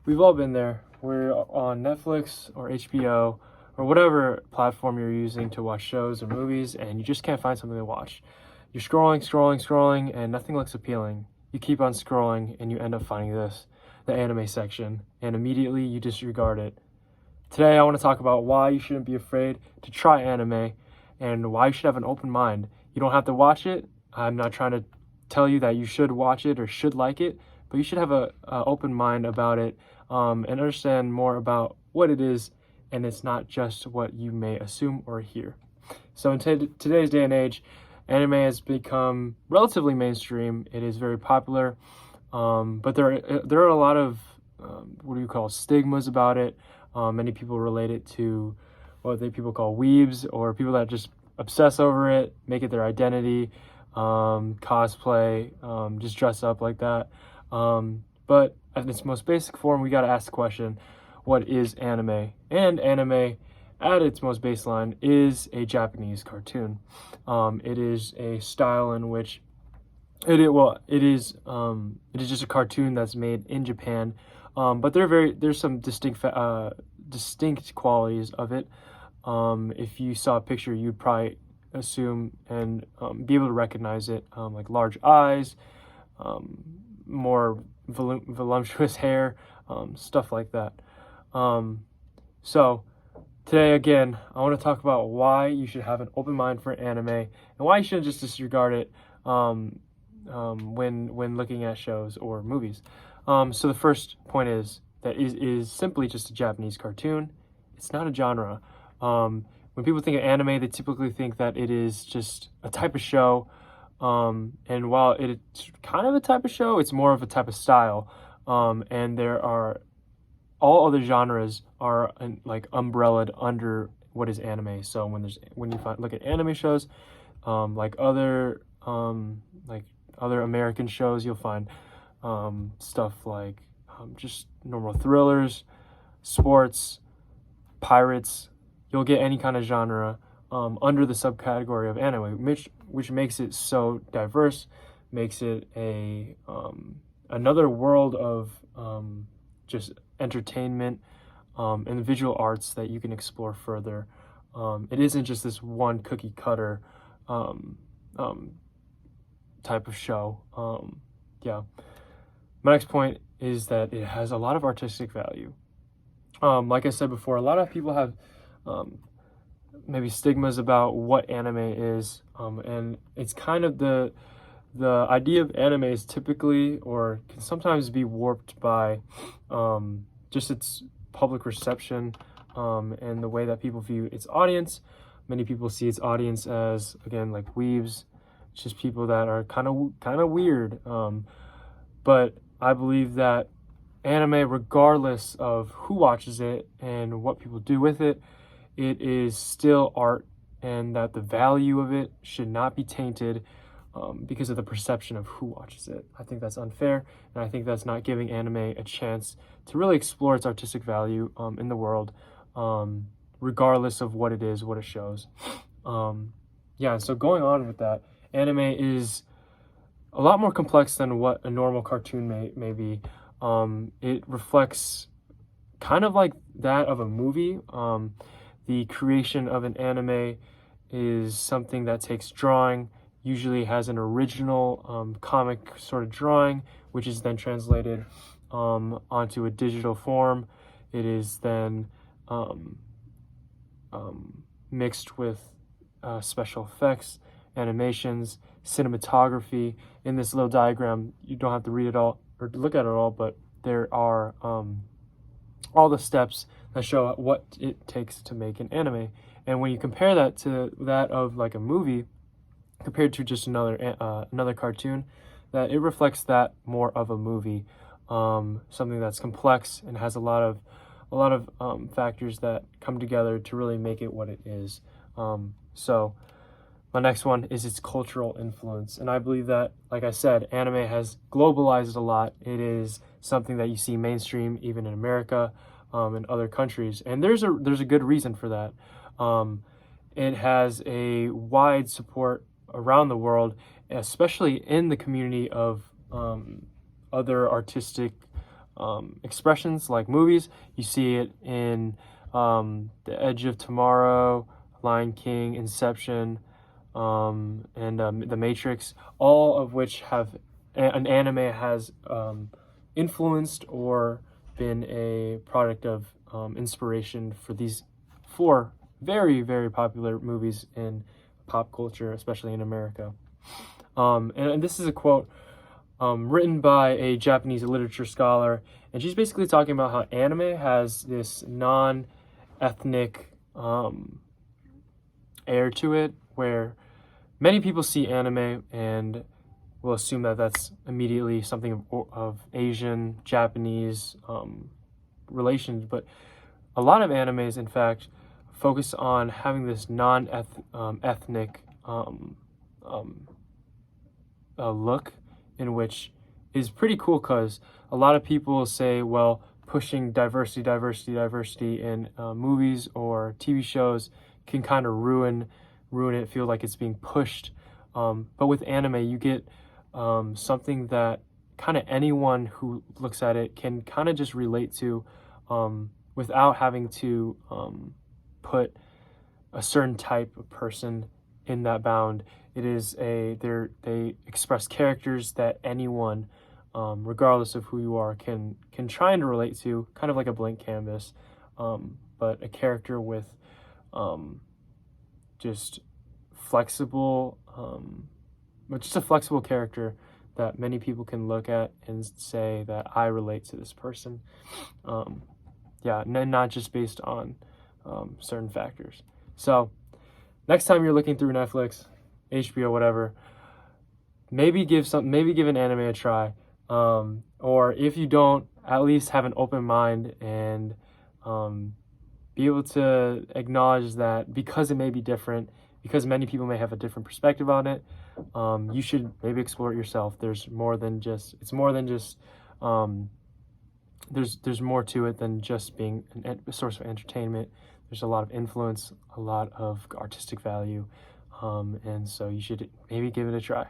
We've all been there. We're on Netflix or HBO or whatever platform you're using to watch shows or movies, and you just can't find something to watch. You're scrolling, and nothing looks appealing. You keep on scrolling, and you end up finding this, the anime section, and immediately you disregard it. Today, I want to talk about why you shouldn't be afraid to try anime and why you should have an open mind. You don't have to watch it. I'm not trying to tell you that you should watch it or should like it, but you should have a open mind about it and understand more about what it is, and it's not just what you may assume or hear. So in today's day and age, anime has become relatively mainstream. It is very popular, but there are a lot of stigmas about it. Many people relate it to what people call weebs, or people that just obsess over it, make it their identity, cosplay, just dress up like that. But at its most basic form, we got to ask the question, what is anime? And anime, at its most baseline, is a Japanese cartoon. It is a style in which it is just a cartoon that's made in Japan. But there's some distinct qualities of it. If you saw a picture, you'd probably assume and be able to recognize it, like large eyes, more voluptuous hair, stuff like that. So today, again, I want to talk about why you should have an open mind for anime and why you shouldn't just disregard it when looking at shows or movies. So the first point is that it is simply just a Japanese cartoon. It's not a genre. When people think of anime, they typically think that it is just a type of show. And while it's kind of a type of show, it's more of a type of style. And there are all other genres are like umbrellaed under what is anime. So when you look at anime shows, like other American shows, you'll find stuff like just normal thrillers, sports, pirates. You'll get any kind of genre under the subcategory of anime, which makes it so diverse, makes it another world of just entertainment and visual arts that you can explore further. It isn't just this one cookie cutter type of show. My next point is that it has a lot of artistic value. Like I said before, a lot of people have maybe stigmas about what anime is, and it's kind of the idea of anime is typically or can sometimes be warped by just its public reception and the way that people view its audience. Many people see its audience as, again, like weebs, just people that are kind of weird. But I believe that anime, regardless of who watches it and what people do with it, it is still art, and that the value of it should not be tainted because of the perception of who watches it. I think that's unfair, and I think that's not giving anime a chance to really explore its artistic value in the world, regardless of what it is, what it shows. So going on with that, anime is a lot more complex than what a normal cartoon may be. It reflects kind of like that of a movie. The creation of an anime is something that takes drawing, usually has an original comic sort of drawing, which is then translated onto a digital form. It is then mixed with special effects, animations, cinematography. In this little diagram, you don't have to read it all or look at it all, but there are all the steps that show what it takes to make an anime. And when you compare that to that of like a movie, compared to just another cartoon, that it reflects that more of a movie, something that's complex and has a lot of factors that come together to really make it what it is. So my next one is its cultural influence. And I believe that, like I said, anime has globalized a lot. It is something that you see mainstream even in America, in other countries. And there's a good reason for that. It has a wide support around the world, especially in the community of other artistic expressions like movies. You see it in The Edge of Tomorrow, Lion King, Inception, and The Matrix, all of which have an anime has influenced or been a product of inspiration for these four very, very popular movies in pop culture, especially in America. And this is a quote written by a Japanese literature scholar, and she's basically talking about how anime has this non-ethnic air to it, where many people see anime and will assume that that's immediately something of Asian, Japanese relations, but a lot of animes, in fact, focus on having this non-ethnic look, in which is pretty cool, because a lot of people say, well, pushing diversity in movies or TV shows can kind of ruin it, feel like it's being pushed. But with anime, you get something that kind of anyone who looks at it can kind of just relate to, without having to put a certain type of person in that bound. It is they express characters that anyone, regardless of who you are, can try and relate to, kind of like a blank canvas, but a character with just flexible, just a flexible character that many people can look at and say that I relate to this person. Yeah, and not just based on certain factors. So next time you're looking through Netflix, HBO, whatever, maybe give an anime a try, or if you don't, at least have an open mind and be able to acknowledge that because it may be different, because many people may have a different perspective on it, you should maybe explore it yourself. There's more to it than just being a source of entertainment. There's a lot of influence, a lot of artistic value, and so you should maybe give it a try.